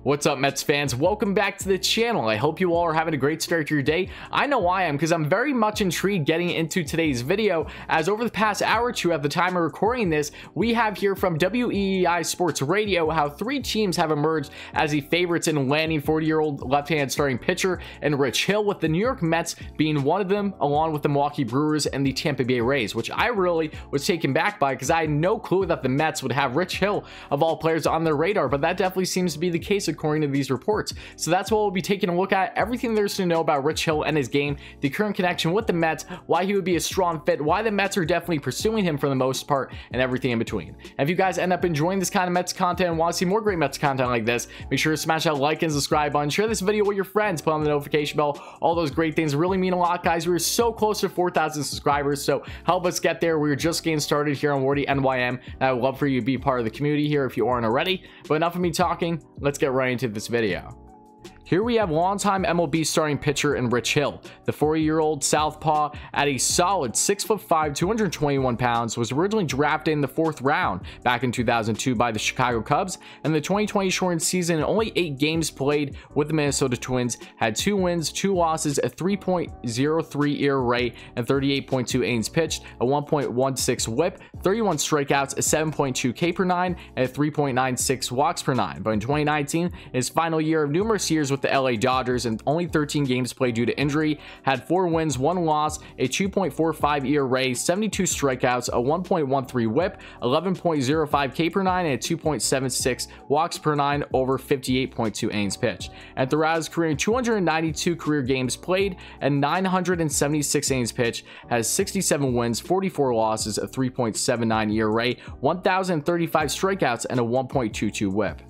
What's up, Mets fans? Welcome back to the channel. I hope you all are having a great start to your day. I know I am, because I'm very much intrigued getting into today's video, as over the past hour or two at the time of recording this, we have here from WEEI Sports Radio how three teams have emerged as the favorites in landing 40-year-old left-hand starting pitcher and Rich Hill, with the New York Mets being one of them, along with the Milwaukee Brewers and the Tampa Bay Rays, which I really was taken back by because I had no clue that the Mets would have Rich Hill, of all players, on their radar, but that definitely seems to be the case according to these reports. So that's what we'll be taking a look at, everything there's to know about Rich Hill and his game, the current connection with the Mets, why he would be a strong fit, why the Mets are definitely pursuing him for the most part, and everything in between. And if you guys end up enjoying this kind of Mets content and want to see more great Mets content like this, make sure to smash that like and subscribe button, share this video with your friends, put on the notification bell. All those great things really mean a lot, guys. We're so close to 4,000 subscribers, so help us get there. We're just getting started here on Wardy NYM, and I would love for you to be part of the community here if you aren't already. But enough of me talking, let's get right into this video. Here we have longtime MLB starting pitcher and Rich Hill. The 40-year-old southpaw, at a solid 6'5", 221 pounds, was originally drafted in the 4th round back in 2002 by the Chicago Cubs, and the 2020 shortened season, only 8 games played with the Minnesota Twins, had 2 wins, 2 losses, a 3.03 ERA, and 38.2 innings pitched, a 1.16 WHIP, 31 strikeouts, a 7.2 K per 9, and a 3.96 walks per 9. But in 2019, his final year of numerous years with the LA Dodgers and only 13 games played due to injury, had 4 wins, 1 loss, a 2.45 ERA, 72 strikeouts, a 1.13 WHIP, 11.05 K per 9, and a 2.76 walks per 9 over 58.2 innings pitched. And throughout his career, 292 career games played and 976 innings pitched, has 67 wins, 44 losses, a 3.79 ERA, 1,035 strikeouts, and a 1.22 WHIP.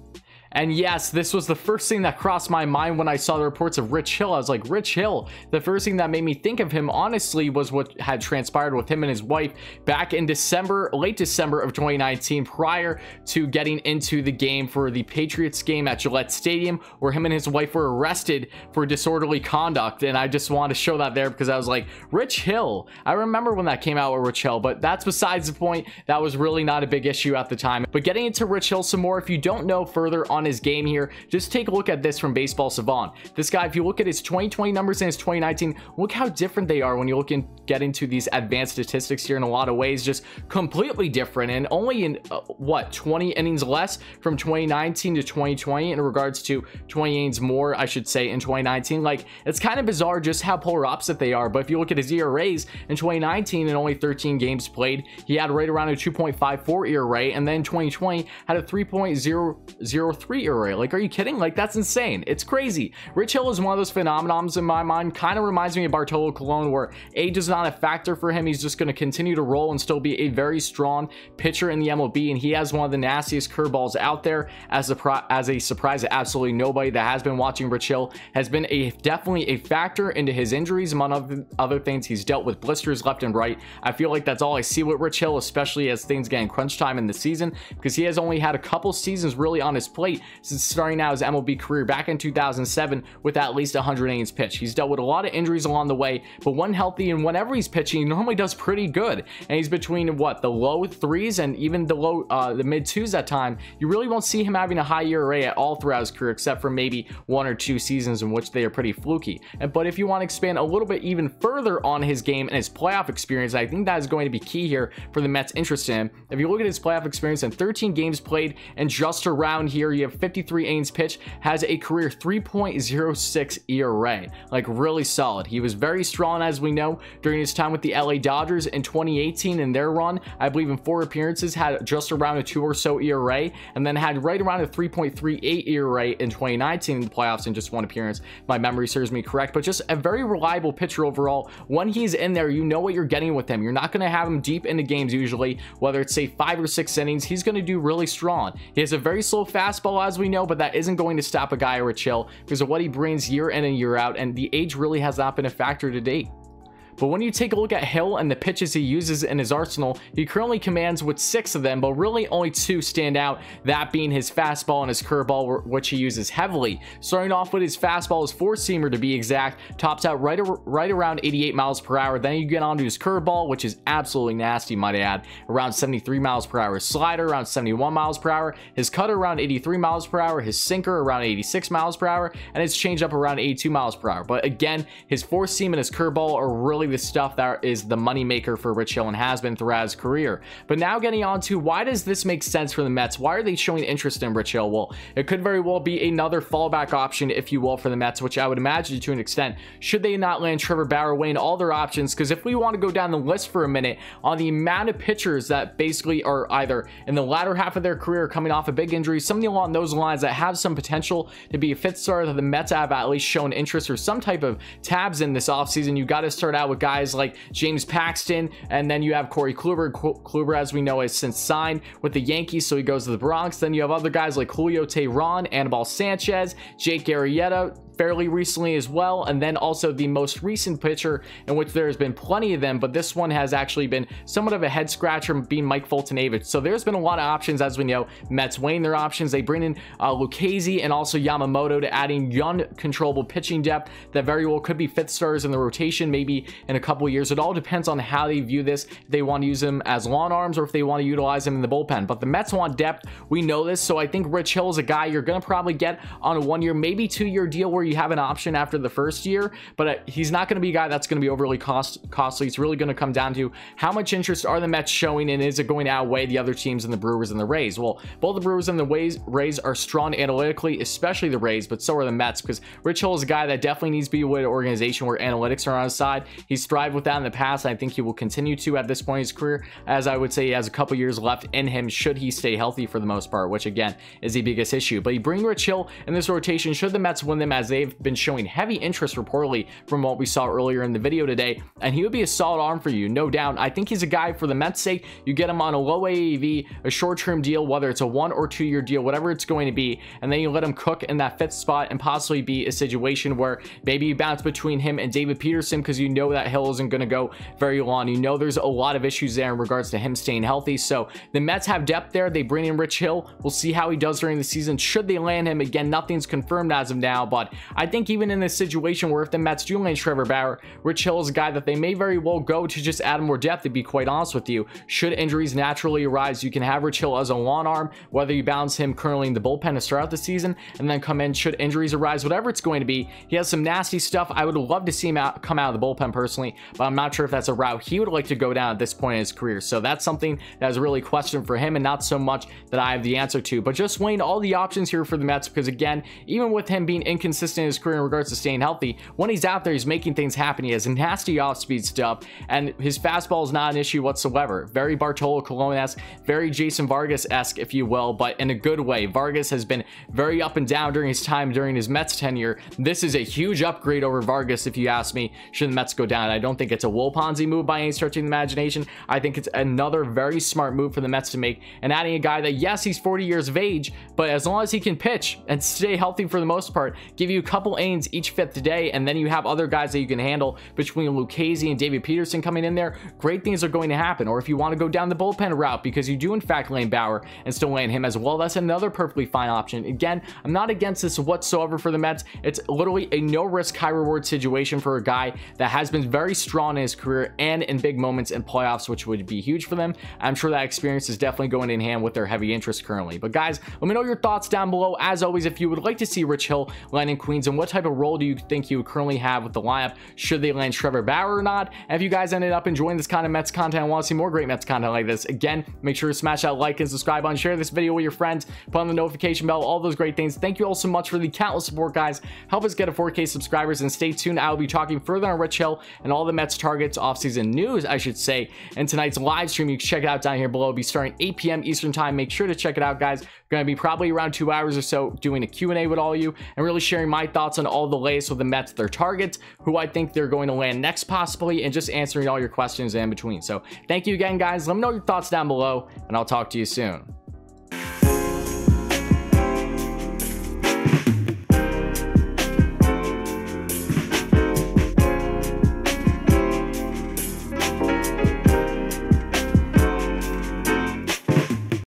And yes, this was the first thing that crossed my mind when I saw the reports of Rich Hill. I was like, Rich Hill? The first thing that made me think of him, honestly, was what had transpired with him and his wife back in December, late December of 2019, prior to getting into the game for the Patriots game at Gillette Stadium, where him and his wife were arrested for disorderly conduct. And I just wanted to show that there because I was like, Rich Hill? I remember when that came out with Rich Hill, but that's besides the point. That was really not a big issue at the time. But getting into Rich Hill some more, if you don't know further on his game here, just take a look at this from Baseball Savant. This guy, if you look at his 2020 numbers and his 2019, look how different they are when you look and get into these advanced statistics here. In a lot of ways, just completely different, and only in what, 20 innings less from 2019 to 2020 in regards to 20 innings more, I should say, in 2019. Like, it's kind of bizarre just how polar opposite they are. But if you look at his ERAs in 2019 and only 13 games played, he had right around a 2.54 ERA, and then 2020 had a 3.003 ERA. Like, are you kidding? Like, that's insane. It's crazy. Rich Hill is one of those phenomenons in my mind. Kind of reminds me of Bartolo Colon, where age is not a factor for him. He's just going to continue to roll and still be a very strong pitcher in the MLB, and he has one of the nastiest curveballs out there. As a surprise to absolutely nobody that has been watching Rich Hill, has been definitely a factor into his injuries. Among other things, he's dealt with blisters left and right. I feel like that's all I see with Rich Hill, especially as things get in crunch time in the season, because he has only had a couple seasons really on his plate since starting out his MLB career back in 2007 with at least 100 innings pitched. He's dealt with a lot of injuries along the way, but when healthy and whenever he's pitching, he normally does pretty good. And he's between what, the low 3s and even the mid 2s at time. You really won't see him having a high ERA at all throughout his career, except for maybe 1 or 2 seasons in which they are pretty fluky. But if you want to expand a little bit even further on his game and his playoff experience, I think that is going to be key here for the Mets' interest in him. If you look at his playoff experience in 13 games played and just around here, you have 53 innings pitched, has a career 3.06 ERA. Like, really solid. He was very strong, as we know, during his time with the LA Dodgers in 2018 in their run. I believe in 4 appearances had just around a 2 or so ERA, and then had right around a 3.38 ERA in 2019 in the playoffs in just 1 appearance. My memory serves me correct, but just a very reliable pitcher overall. When he's in there, you know what you're getting with him. You're not going to have him deep into games usually, whether it's say 5 or 6 innings. He's going to do really strong. He has a very slow fastball, as we know, but that isn't going to stop a guy or a chill because of what he brings year in and year out, and the age really has not been a factor to date. But when you take a look at Hill and the pitches he uses in his arsenal, he currently commands with 6 of them, but really only 2 stand out, that being his fastball and his curveball, which he uses heavily. Starting off with his fastball, his 4-seamer to be exact, tops out right around 88 miles per hour. Then you get onto his curveball, which is absolutely nasty, might I add, around 73 miles per hour. His slider around 71 miles per hour, his cutter around 83 miles per hour, his sinker around 86 miles per hour, and his changeup around 82 miles per hour. But again, his 4-seam and his curveball are really the stuff that is the money maker for Rich Hill and has been throughout his career. But now getting on to why does this make sense for the Mets? Why are they showing interest in Rich Hill? Well, it could very well be another fallback option, if you will, for the Mets, which I would imagine to an extent, should they not land Trevor Bauer, weighing all their options. Because if we want to go down the list for a minute on the amount of pitchers that basically are either in the latter half of their career coming off a big injury, something along those lines that have some potential to be a 5th star that the Mets have at least shown interest or some type of tabs in this offseason, you got to start out with guys like James Paxton, and then you have Corey Kluber. Kluber, as we know, has since signed with the Yankees, so he goes to the Bronx. Then you have other guys like Julio Teheran, Anibal Sanchez, Jake Arrieta, fairly recently as well, and then also the most recent pitcher, in which there's been plenty of them, but this one has actually been somewhat of a head scratcher, being Mike Fultonavich. So there's been a lot of options, as we know. Mets weighing their options. They bring in Lucchesi and also Yamamoto to adding young, controllable pitching depth that very well could be 5th stars in the rotation, maybe in a couple of years. It all depends on how they view this. If they want to use them as lawn arms or if they want to utilize them in the bullpen. But the Mets want depth. We know this, so I think Rich Hill is a guy you're going to probably get on a 1-year, maybe 2-year deal where you have an option after the first year, but he's not going to be a guy that's going to be overly costly. It's really going to come down to how much interest are the Mets showing, and is it going to outweigh the other teams in the Brewers and the Rays? Well, both the Brewers and the Rays are strong analytically, especially the Rays, but so are the Mets, because Rich Hill is a guy that definitely needs to be with an organization where analytics are on his side. He's thrived with that in the past, and I think he will continue to at this point in his career, as I would say he has a couple years left in him should he stay healthy for the most part, which again is the biggest issue. But you bring Rich Hill in this rotation should the Mets win them, as they've been showing heavy interest reportedly from what we saw earlier in the video today, and he would be a solid arm for you, no doubt. I think he's a guy for the Mets' sake. You get him on a low AAV, a short-term deal, whether it's a 1 or 2-year deal, whatever it's going to be, and then you let him cook in that 5th spot and possibly be a situation where maybe you bounce between him and David Peterson, because you know that Hill isn't going to go very long. You know there's a lot of issues there in regards to him staying healthy. So the Mets have depth there. They bring in Rich Hill. We'll see how he does during the season should they land him. Again, nothing's confirmed as of now, but I think even in this situation where if the Mets do land Trevor Bauer, Rich Hill is a guy that they may very well go to just add more depth, to be quite honest with you. Should injuries naturally arise, you can have Rich Hill as a lawn arm, whether you balance him currently in the bullpen to start out the season and then come in should injuries arise, whatever it's going to be. He has some nasty stuff. I would love to see him come out of the bullpen personally, but I'm not sure if that's a route he would like to go down at this point in his career. So that's something that is a really question for him, and not so much that I have the answer to. But just weighing all the options here for the Mets, because again, even with him being inconsistent in his career in regards to staying healthy, when he's out there, he's making things happen. He has nasty off-speed stuff, and his fastball is not an issue whatsoever. Very Bartolo Colon-esque, very Jason Vargas-esque, if you will, but in a good way. Vargas has been very up and down during his time during his Mets tenure. This is a huge upgrade over Vargas, if you ask me, should the Mets go down. I don't think it's a Will Ponzi move by any stretch of the imagination. I think it's another very smart move for the Mets to make, and adding a guy that, yes, he's 40 years of age, but as long as he can pitch and stay healthy for the most part, give you a couple innings each 5th day, and then you have other guys that you can handle between Lucchesi and David Peterson coming in there, great things are going to happen. Or if you want to go down the bullpen route, because you do in fact land Bauer and still land him as well, that's another perfectly fine option. Again, I'm not against this whatsoever for the Mets. It's literally a no risk, high reward situation for a guy that has been very strong in his career and in big moments in playoffs, which would be huge for them. I'm sure that experience is definitely going in hand with their heavy interest currently. But guys, let me know your thoughts down below. As always, if you would like to see Rich Hill land in Queens, and what type of role do you think he would currently have with the lineup should they land Trevor Bauer or not. And if you guys ended up enjoying this kind of Mets content and want to see more great Mets content like this, again, make sure to smash that like and subscribe button, share this video with your friends, put on the notification bell, all those great things. Thank you all so much for the countless support, guys. Help us get to 4K subscribers, and stay tuned. I will be talking further on Rich Hill and all the Mets targets, offseason news, I should say, in tonight's live stream. You can check it out down here below. It'll be starting 8 p.m. Eastern time. Make sure to check it out, guys. Going to be probably around 2 hours or so doing a Q&A with all you and really sharing my thoughts on all the latest with the Mets, their targets, who I think they're going to land next possibly, and just answering all your questions in between. So thank you again, guys. Let me know your thoughts down below, and I'll talk to you soon.